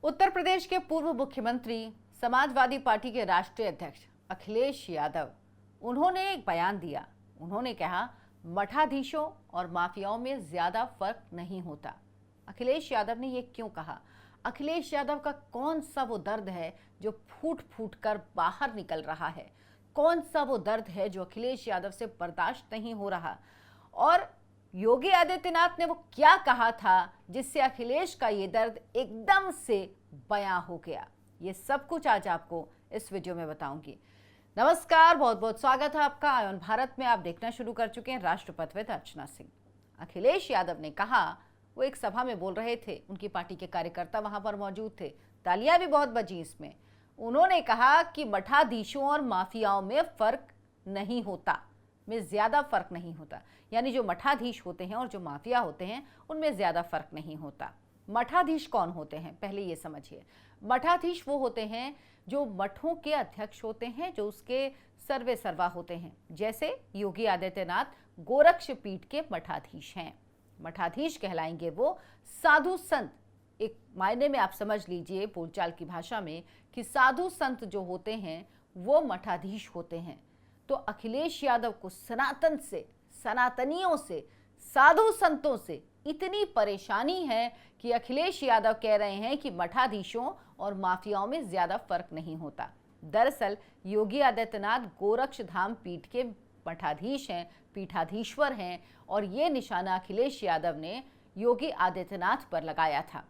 उत्तर प्रदेश के पूर्व मुख्यमंत्री समाजवादी पार्टी के राष्ट्रीय अध्यक्ष अखिलेश यादव, उन्होंने एक बयान दिया। उन्होंने कहा मठाधीशों और माफियाओं में ज्यादा फर्क नहीं होता। अखिलेश यादव ने ये क्यों कहा? अखिलेश यादव का कौन सा वो दर्द है जो फूट फूट कर बाहर निकल रहा है? कौन सा वो दर्द है जो अखिलेश यादव से बर्दाश्त नहीं हो रहा? और योगी आदित्यनाथ ने वो क्या कहा था जिससे अखिलेश का ये दर्द एकदम से बयां हो गया? ये सब कुछ आज आपको इस वीडियो में बताऊंगी। नमस्कार, बहुत बहुत स्वागत है आपका आयन भारत में। आप देखना शुरू कर चुके हैं राष्ट्रपति विद अर्चना सिंह। अखिलेश यादव ने कहा, वो एक सभा में बोल रहे थे, उनकी पार्टी के कार्यकर्ता वहां पर मौजूद थे, तालियां भी बहुत बजी इसमें। उन्होंने कहा कि मठाधीशों और माफियाओं में फर्क नहीं होता, में ज्यादा फर्क नहीं होता। यानी जो मठाधीश होते हैं और जो माफिया होते हैं उनमें ज्यादा फर्क नहीं होता। मठाधीश कौन होते हैं पहले ये समझिए। मठाधीश वो होते हैं जो मठों के अध्यक्ष होते हैं, जो उसके सर्वे सर्वा होते हैं। जैसे योगी आदित्यनाथ गोरक्ष पीठ के मठाधीश हैं। मठाधीश कहलाएंगे वो साधु संत। एक मायने में आप समझ लीजिए बोलचाल की भाषा में कि साधु संत जो होते हैं वो मठाधीश होते हैं। तो अखिलेश यादव को सनातन से, सनातनियों से, साधु संतों से इतनी परेशानी है कि अखिलेश यादव कह रहे हैं कि मठाधीशों और माफियाओं में ज्यादा फर्क नहीं होता। दरअसल योगी आदित्यनाथ गोरक्ष धाम पीठ के मठाधीश हैं, पीठाधीश्वर हैं, और ये निशाना अखिलेश यादव ने योगी आदित्यनाथ पर लगाया था।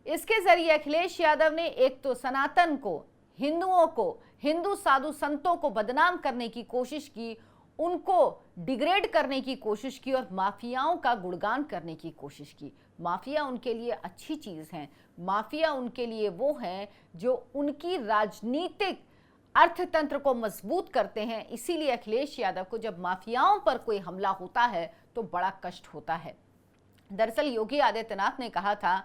इसके जरिए अखिलेश यादव ने एक तो सनातन को, हिंदुओं को, हिंदू साधु संतों को बदनाम करने की कोशिश की, उनको डिग्रेड करने की कोशिश की और माफियाओं का गुणगान करने की कोशिश की। माफिया उनके लिए अच्छी चीज है। माफिया उनके लिए वो हैं जो उनकी राजनीतिक अर्थतंत्र को मजबूत करते हैं। इसीलिए अखिलेश यादव को जब माफियाओं पर कोई हमला होता है तो बड़ा कष्ट होता है। दरअसल योगी आदित्यनाथ ने कहा था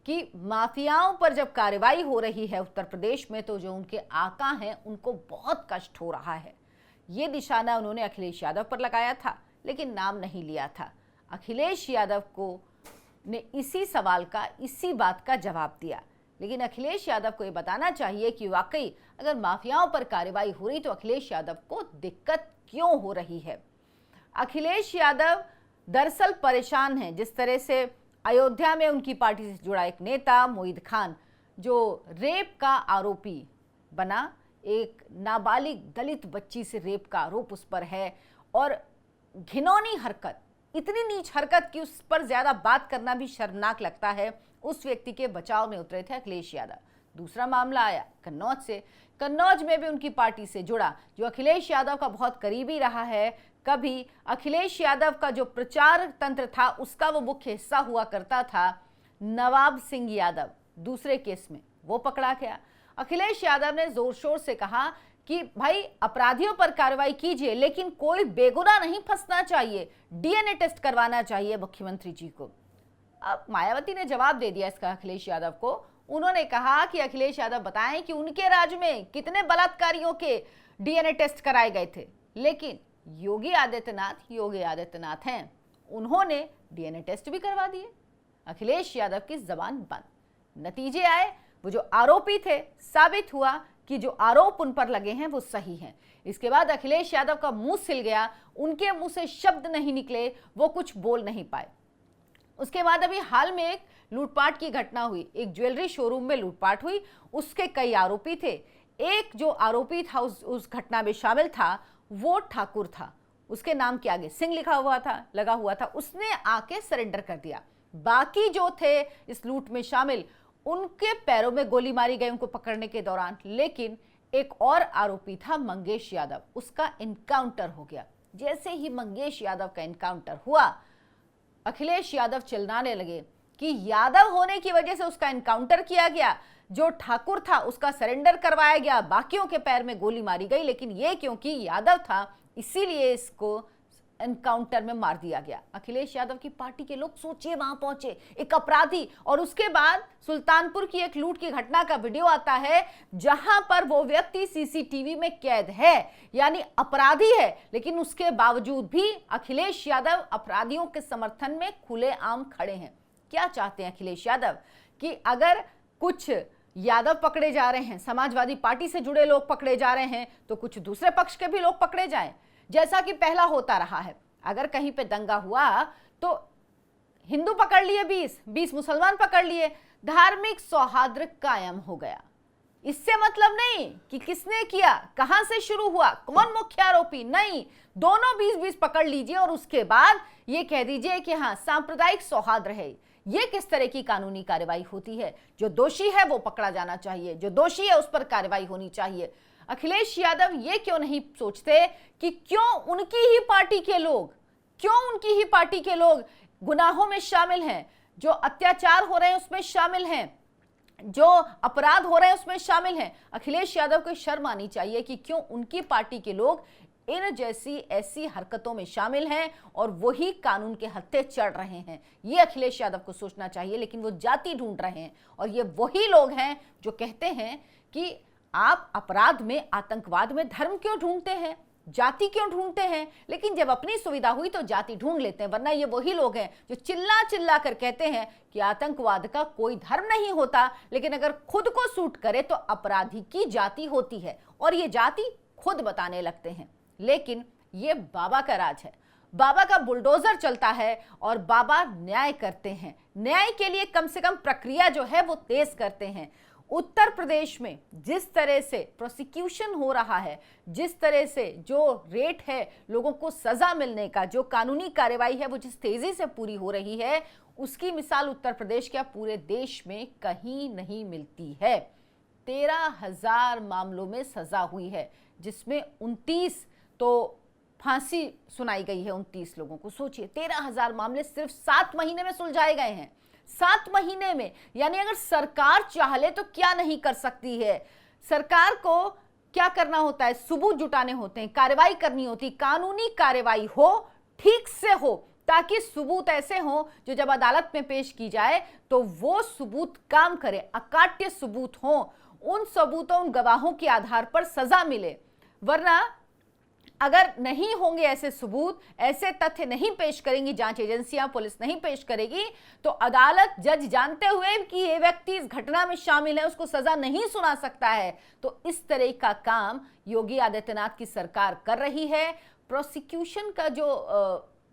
कि माफियाओं पर जब कार्रवाई हो रही है उत्तर प्रदेश में तो जो उनके आका हैं उनको बहुत कष्ट हो रहा है। ये निशाना उन्होंने अखिलेश यादव पर लगाया था, लेकिन नाम नहीं लिया था। अखिलेश यादव को ने इसी सवाल का, इसी बात का जवाब दिया। लेकिन अखिलेश यादव को ये बताना चाहिए कि वाकई अगर माफियाओं पर कार्रवाई हो रही तो अखिलेश यादव को दिक्कत क्यों हो रही है। अखिलेश यादव दरअसल परेशान हैं। जिस तरह से अयोध्या में उनकी पार्टी से जुड़ा एक नेता मोहित खान, जो रेप का आरोपी बना, एक नाबालिग दलित बच्ची से रेप का आरोप उस पर है, और घिनौनी हरकत, इतनी नीच हरकत कि उस पर ज्यादा बात करना भी शर्मनाक लगता है। उस व्यक्ति के बचाव में उतरे थे अखिलेश यादव। दूसरा मामला आया कन्नौज से। कन्नौज में भी उनकी पार्टी से जुड़ा, जो अखिलेश यादव का बहुत करीबी रहा है, कभी अखिलेश यादव का जो प्रचार तंत्र था उसका वो मुख्य हिस्सा हुआ करता था, नवाब सिंह यादव, दूसरे केस में वो पकड़ा गया। अखिलेश यादव ने जोर शोर से कहा कि भाई अपराधियों पर कार्रवाई कीजिए, लेकिन कोई बेगुनाह नहीं फंसना चाहिए, डीएनए टेस्ट करवाना चाहिए मुख्यमंत्री जी को। अब मायावती ने जवाब दे दिया इसका अखिलेश यादव को। उन्होंने कहा कि अखिलेश यादव बताएं कि उनके राज्य में कितने बलात्कारियों के डीएनए टेस्ट कराए गए थे। लेकिन योगी आदित्यनाथ हैं, उन्होंने डीएनए टेस्ट भी करवा दिए। अखिलेश यादव की जबान बंद। नतीजे आए, वो जो आरोपी थे, साबित हुआ कि जो आरोप उन पर लगे हैं वो सही हैं। इसके बाद अखिलेश यादव का मुंह सिल गया, उनके मुंह से शब्द नहीं निकले, वो कुछ बोल नहीं पाए। उसके बाद अभी हाल में एक लूटपाट की घटना हुई, एक ज्वेलरी शोरूम में लूटपाट हुई, उसके कई आरोपी थे। एक जो आरोपी था उस घटना में शामिल था वो ठाकुर था, उसके नाम के आगे सिंह लगा हुआ था, उसने आके सरेंडर कर दिया। बाकी जो थे इस लूट में शामिल, उनके पैरों में गोली मारी गई उनको पकड़ने के दौरान। लेकिन एक और आरोपी था मंगेश यादव, उसका इनकाउंटर हो गया। जैसे ही मंगेश यादव का इनकाउंटर हुआ, अखिलेश यादव चिल्लाने लगे कि यादव होने की वजह से उसका इनकाउंटर किया गया, जो ठाकुर था उसका सरेंडर करवाया गया, बाकियों के पैर में गोली मारी गई, लेकिन ये क्योंकि यादव था इसीलिए इसको एनकाउंटर में मार दिया गया। अखिलेश यादव की पार्टी के लोग सोचिए वहां पहुंचे, एक अपराधी। और उसके बाद सुल्तानपुर की एक लूट की घटना का वीडियो आता है जहां पर वो व्यक्ति सीसीटीवी में कैद है, यानी अपराधी है, लेकिन उसके बावजूद भी अखिलेश यादव अपराधियों के समर्थन में खुलेआम खड़े हैं। क्या चाहते हैं अखिलेश यादव कि अगर कुछ यादव पकड़े जा रहे हैं, समाजवादी पार्टी से जुड़े लोग पकड़े जा रहे हैं, तो कुछ दूसरे पक्ष के भी लोग पकड़े जाएं, जैसा कि पहला होता रहा है। अगर कहीं पे दंगा हुआ तो हिंदू पकड़ लिए 20 मुसलमान पकड़ लिए, धार्मिक सौहार्द कायम हो गया। इससे मतलब नहीं कि किसने किया, कहां से शुरू हुआ, कौन मुख्य आरोपी, नहीं, दोनों 20-20 पकड़ लीजिए और उसके बाद ये कह दीजिए कि हाँ सांप्रदायिक सौहार्द है। ये किस तरह की कानूनी कार्रवाई होती है? जो दोषी है वो पकड़ा जाना चाहिए, जो दोषी है उस पर कार्रवाई होनी चाहिए। अखिलेश यादव ये क्यों नहीं सोचते कि क्यों उनकी ही पार्टी के लोग गुनाहों में शामिल हैं, जो अत्याचार हो रहे हैं उसमें शामिल हैं, जो अपराध हो रहे हैं उसमें शामिल हैं। अखिलेश यादव को शर्म आनी चाहिए कि क्यों उनकी पार्टी के लोग इन जैसी ऐसी हरकतों में शामिल हैं और वही कानून के हत्थे चढ़ रहे हैं। ये अखिलेश यादव को सोचना चाहिए, लेकिन वो जाति ढूंढ रहे हैं। और ये वही लोग हैं जो कहते हैं कि आप अपराध में, आतंकवाद में धर्म क्यों ढूंढते हैं, जाति क्यों ढूंढते हैं, लेकिन जब अपनी सुविधा हुई तो जाति ढूंढ लेते हैं। वरना ये वही लोग हैं जो चिल्ला चिल्ला कर कहते हैं कि आतंकवाद का कोई धर्म नहीं होता, लेकिन अगर खुद को सूट करे तो अपराधी की जाति होती है, और ये जाति खुद बताने लगते हैं। लेकिन ये बाबा का राज है, बाबा का बुलडोजर चलता है और बाबा न्याय करते हैं। न्याय के लिए कम से कम प्रक्रिया जो है वो तेज करते हैं। उत्तर प्रदेश में जिस तरह से प्रोसिक्यूशन हो रहा है, जिस तरह से जो रेट है लोगों को सजा मिलने का, जो कानूनी कार्रवाई है वो जिस तेजी से पूरी हो रही है, उसकी मिसाल उत्तर प्रदेश क्या पूरे देश में कहीं नहीं मिलती है। 13,000 मामलों में सजा हुई है, जिसमें 29 तो फांसी सुनाई गई है 29 लोगों को। सोचिए 13,000 मामले सिर्फ 7 महीने में सुलझाए गए हैं, 7 महीने में। यानी अगर सरकार चाह ले तो क्या नहीं कर सकती है। सरकार को क्या करना होता है, सबूत जुटाने होते हैं, कार्रवाई करनी होती, कानूनी कार्रवाई हो, ठीक से हो, ताकि सबूत ऐसे हो जो जब अदालत में पेश की जाए तो वो सबूत काम करे, अकाट्य सबूत हो, उन सबूतों, उन गवाहों के आधार पर सजा मिले। वरना अगर नहीं होंगे ऐसे सबूत, ऐसे तथ्य नहीं पेश करेंगी जांच एजेंसियां, पुलिस नहीं पेश करेगी, तो अदालत, जज जानते हुए कि ये व्यक्ति इस घटना में शामिल है, उसको सजा नहीं सुना सकता है। तो इस तरह का काम योगी आदित्यनाथ की सरकार कर रही है। प्रोसिक्यूशन का जो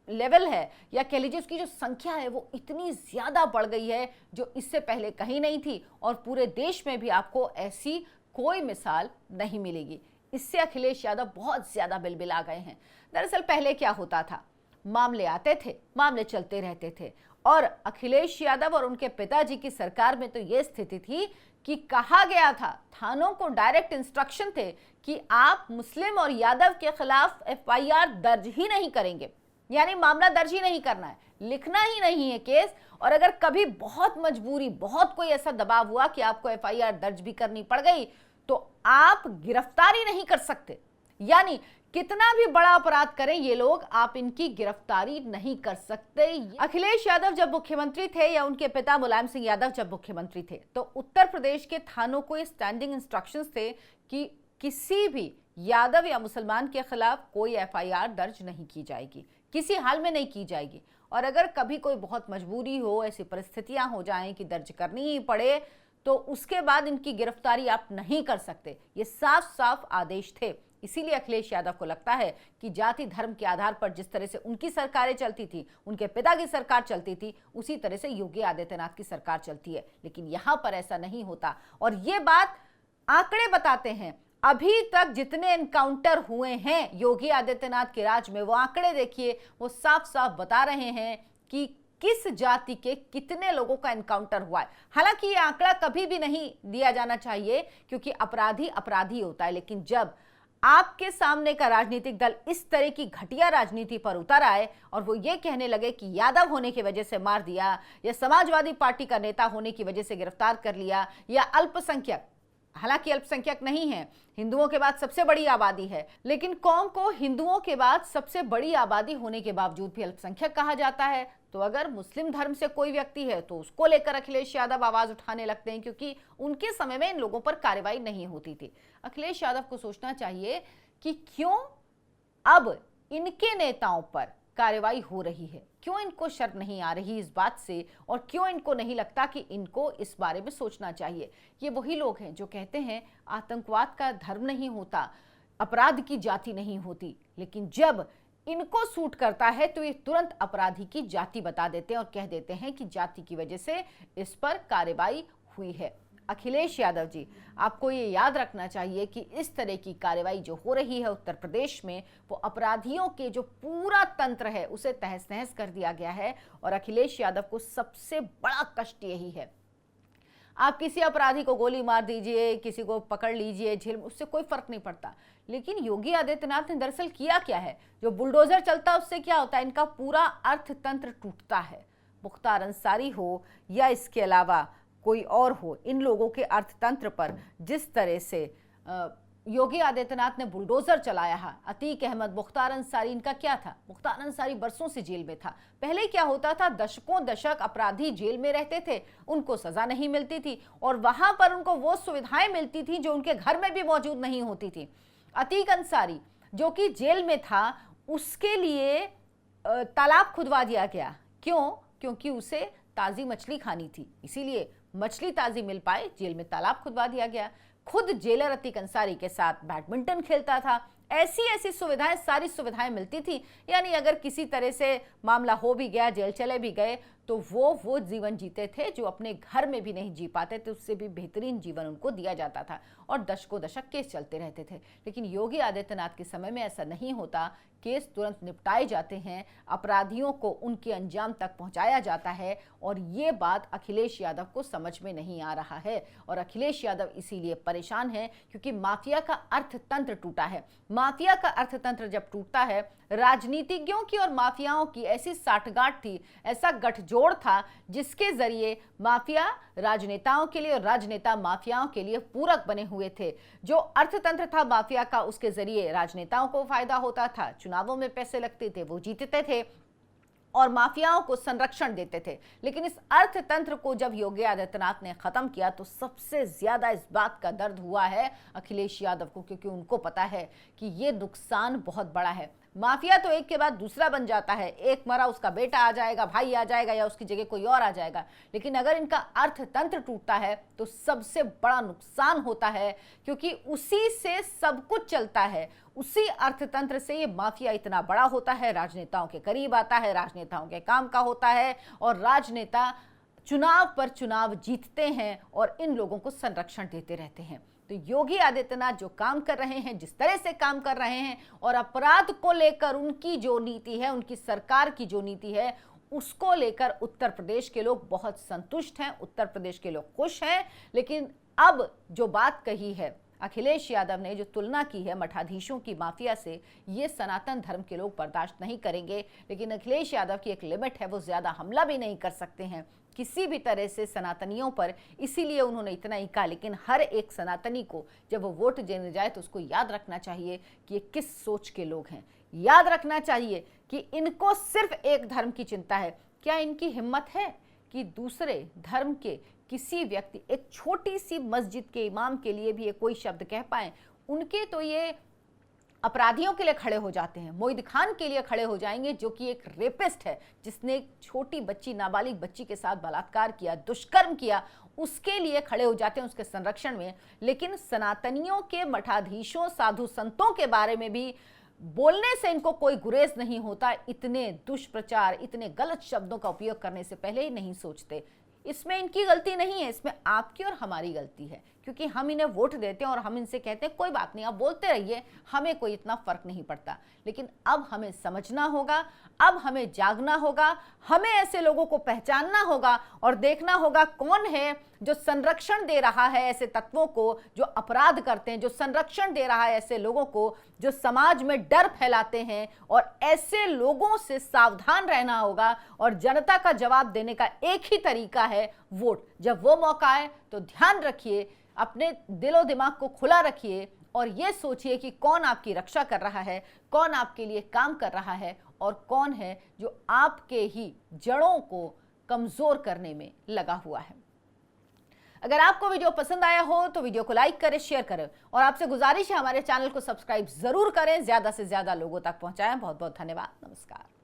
लेवल है, या कह लीजिए उसकी जो संख्या है, वो इतनी ज्यादा बढ़ गई है जो इससे पहले कहीं नहीं थी, और पूरे देश में भी आपको ऐसी कोई मिसाल नहीं मिलेगी। इससे अखिलेश यादव बहुत ज्यादा बिलबिला गए हैं। दरअसल पहले क्या होता था, मामले आते थे, मामले चलते रहते थे, और अखिलेश यादव और उनके पिताजी की सरकार में तो यह स्थिति थी कि कहा गया था, थानों को डायरेक्ट इंस्ट्रक्शन थे कि आप मुस्लिम और यादव के खिलाफ FIR दर्ज ही नहीं करेंगे, यानी मामला दर्ज ही नहीं करना है, लिखना ही नहीं है केस। और अगर कभी बहुत मजबूरी, बहुत कोई ऐसा दबाव हुआ कि आपको FIR दर्ज भी करनी पड़ गई, तो आप गिरफ्तारी नहीं कर सकते। यानी कितना भी बड़ा अपराध करें ये लोग, आप इनकी गिरफ्तारी नहीं कर सकते। अखिलेश यादव जब मुख्यमंत्री थे, या उनके पिता मुलायम सिंह यादव जब मुख्यमंत्री थे, तो उत्तर प्रदेश के थानों को स्टैंडिंग इंस्ट्रक्शंस थे कि किसी भी यादव या मुसलमान के खिलाफ कोई FIR दर्ज नहीं की जाएगी, किसी हाल में नहीं की जाएगी। और अगर कभी कोई बहुत मजबूरी हो, ऐसी परिस्थितियां हो जाएं कि दर्ज करनी ही पड़े, तो उसके बाद इनकी गिरफ्तारी आप नहीं कर सकते। ये साफ साफ आदेश थे। इसीलिए अखिलेश यादव को लगता है कि जाति धर्म के आधार पर जिस तरह से उनकी सरकारें चलती थी, उनके पिता की सरकार चलती थी, उसी तरह से योगी आदित्यनाथ की सरकार चलती है। लेकिन यहां पर ऐसा नहीं होता, और ये बात आंकड़े बताते हैं। अभी तक जितने एनकाउंटर हुए हैं योगी आदित्यनाथ के राज में, वो आंकड़े देखिए, वो साफ साफ बता रहे हैं कि किस जाति के कितने लोगों का एनकाउंटर हुआ है। हालांकि ये आंकड़ा कभी भी नहीं दिया जाना चाहिए, क्योंकि अपराधी अपराधी होता है, लेकिन जब आपके सामने का राजनीतिक दल इस तरह की घटिया राजनीति पर उतर आए और वो ये कहने लगे कि यादव होने की वजह से मार दिया, या समाजवादी पार्टी का नेता होने की वजह से गिरफ्तार कर लिया, या अल्पसंख्यक, हालांकि अल्पसंख्यक नहीं है, हिंदुओं के बाद सबसे बड़ी आबादी है, लेकिन कौम को हिंदुओं के बाद सबसे बड़ी आबादी होने के बावजूद भी अल्पसंख्यक कहा जाता है। तो अगर मुस्लिम धर्म से कोई व्यक्ति है तो उसको लेकर अखिलेश यादव आवाज उठाने लगते हैं, क्योंकि उनके समय में इन लोगों पर कार्रवाई नहीं होती थी। अखिलेश यादव को सोचना चाहिए कि क्यों अब इनके नेताओं पर कार्रवाई हो रही है? क्यों इनको शर्म नहीं आ रही इस बात से, और क्यों इनको नहीं लगता कि इनको इस बारे में सोचना चाहिए? ये वही लोग हैं जो कहते हैं आतंकवाद का धर्म नहीं होता, अपराध की जाति नहीं होती, लेकिन जब इनको सूट करता है तो ये तुरंत अपराधी की जाति बता देते हैं और कह देते हैं कि जाति की वजह से इस पर कार्रवाई हुई है। अखिलेश यादव जी, आपको ये याद रखना चाहिए कि इस तरह की कार्रवाई जो हो रही है उत्तर प्रदेश में, वो अपराधियों के जो पूरा तंत्र है उसे तहस नहस कर दिया गया है। और अखिलेश यादव को सबसे बड़ा कष्ट यही है, आप किसी अपराधी को गोली मार दीजिए, किसी को पकड़ लीजिए जेल में, उससे कोई फर्क नहीं पड़ता। लेकिन योगी आदित्यनाथ ने दरअसल किया क्या है? जो बुलडोजर चलता है उससे क्या होता है? इनका पूरा अर्थतंत्र टूटता है। मुख्तार अंसारी हो या इसके अलावा कोई और हो, इन लोगों के अर्थतंत्र पर जिस तरह से योगी आदित्यनाथ ने बुलडोजर चलाया है। अतीक अहमद, मुख्तार अंसारी, इनका क्या था? मुख्तार अंसारी बरसों से जेल में था। पहले क्या होता था, दशकों दशक अपराधी जेल में रहते थे, उनको सजा नहीं मिलती थी और वहां पर उनको वो सुविधाएं मिलती थी जो उनके घर में भी मौजूद नहीं होती थी। अतीक अंसारी जो कि जेल में था, उसके लिए तालाब खुदवा दिया गया। क्यों? क्योंकि उसे ताजी मछली खानी थी, इसीलिए मछली ताजी मिल पाए, जेल में तालाब खुदवा दिया गया। खुद जेलर अतीक अंसारी के साथ बैडमिंटन खेलता था। ऐसी ऐसी सुविधाएं, सारी सुविधाएं मिलती थी। यानी अगर किसी तरह से मामला हो भी गया, जेल चले भी गए, तो वो जीवन जीते थे जो अपने घर में भी नहीं जी पाते थे, उससे भी बेहतरीन जीवन उनको दिया जाता था और दशकों दशक केस चलते रहते थे। लेकिन योगी आदित्यनाथ के समय में ऐसा नहीं होता। केस तुरंत निपटाए जाते हैं, अपराधियों को उनके अंजाम तक पहुंचाया जाता है और ये बात अखिलेश यादव को समझ में नहीं आ रहा है। और अखिलेश यादव इसीलिए परेशान है क्योंकि माफिया का अर्थतंत्र टूटा है। माफिया का अर्थतंत्र जब टूटता है, राजनीतिज्ञों की और माफियाओं की ऐसी साठगांठ थी, ऐसा गठजोड़ था जिसके जरिए माफिया राजनेताओं के लिए और राजनेता माफियाओं के लिए पूरक बने हुए थे। जो अर्थतंत्र था माफिया का, उसके जरिए राजनेताओं को फायदा होता था, चुनावों में पैसे लगते थे, वो जीतते थे और माफियाओं को संरक्षण देते थे। लेकिन इस अर्थतंत्र को जब योगी आदित्यनाथ ने खत्म किया तो सबसे ज्यादा इस बात का दर्द हुआ है अखिलेश यादव को, क्योंकि उनको पता है कि ये नुकसान बहुत बड़ा है। माफिया तो एक के बाद दूसरा बन जाता है, एक मरा उसका बेटा आ जाएगा, भाई आ जाएगा या उसकी जगह कोई और आ जाएगा। लेकिन अगर इनका अर्थतंत्र टूटता है तो सबसे बड़ा नुकसान होता है, क्योंकि उसी से सब कुछ चलता है। उसी अर्थतंत्र से ये माफिया इतना बड़ा होता है, राजनेताओं के करीब आता है, राजनेताओं के काम का होता है और राजनेता चुनाव पर चुनाव जीतते हैं और इन लोगों को संरक्षण देते रहते हैं। तो योगी आदित्यनाथ जो काम कर रहे हैं, जिस तरह से काम कर रहे हैं और अपराध को लेकर उनकी जो नीति है, उनकी सरकार की जो नीति है, उसको लेकर उत्तर प्रदेश के लोग बहुत संतुष्ट हैं, उत्तर प्रदेश के लोग खुश हैं। लेकिन अब जो बात कही है अखिलेश यादव ने, जो तुलना की है मठाधीशों की माफिया से, ये सनातन धर्म के लोग बर्दाश्त नहीं करेंगे। लेकिन अखिलेश यादव की एक लिमिट है, वो ज्यादा हमला भी नहीं कर सकते हैं किसी भी तरह से सनातनियों पर, इसीलिए उन्होंने इतना ही कहा। लेकिन हर एक सनातनी को जब वो वोट देने जाए तो उसको याद रखना चाहिए कि ये किस सोच के लोग हैं। याद रखना चाहिए कि इनको सिर्फ एक धर्म की चिंता है। क्या इनकी हिम्मत है कि दूसरे धर्म के किसी व्यक्ति, एक छोटी सी मस्जिद के इमाम के लिए भी ये कोई शब्द कह पाए? उनके तो ये अपराधियों के लिए खड़े हो जाते हैं, मोहिद खान के लिए खड़े हो जाएंगे जो कि एक रेपिस्ट है, जिसने एक छोटी बच्ची, नाबालिग बच्ची के साथ बलात्कार किया, दुष्कर्म किया, उसके लिए खड़े हो जाते हैं, उसके संरक्षण में। लेकिन सनातनियों के मठाधीशों, साधु संतों के बारे में भी बोलने से इनको कोई गुरेज नहीं होता। इतने दुष्प्रचार, इतने गलत शब्दों का उपयोग करने से पहले ही नहीं सोचते। इसमें इनकी गलती नहीं है, इसमें आपकी और हमारी गलती है, क्योंकि हम इन्हें वोट देते हैं और हम इनसे कहते हैं कोई बात नहीं, आप बोलते रहिए, हमें कोई इतना फर्क नहीं पड़ता। लेकिन अब हमें समझना होगा, अब हमें जागना होगा, हमें ऐसे लोगों को पहचानना होगा और देखना होगा कौन है जो संरक्षण दे रहा है ऐसे तत्वों को जो अपराध करते हैं, जो संरक्षण दे रहा है ऐसे लोगों को जो समाज में डर फैलाते हैं। और ऐसे लोगों से सावधान रहना होगा और जनता का जवाब देने का एक ही तरीका है, वोट। जब वो मौका आए तो ध्यान रखिए, अपने दिलो दिमाग को खुला रखिए और ये सोचिए कि कौन आपकी रक्षा कर रहा है, कौन आपके लिए काम कर रहा है और कौन है जो आपके ही जड़ों को कमजोर करने में लगा हुआ है। अगर आपको वीडियो पसंद आया हो तो वीडियो को लाइक करें, शेयर करें और आपसे गुजारिश है हमारे चैनल को सब्सक्राइब जरूर करें, ज्यादा से ज्यादा लोगों तक पहुंचाएं। बहुत बहुत धन्यवाद, नमस्कार।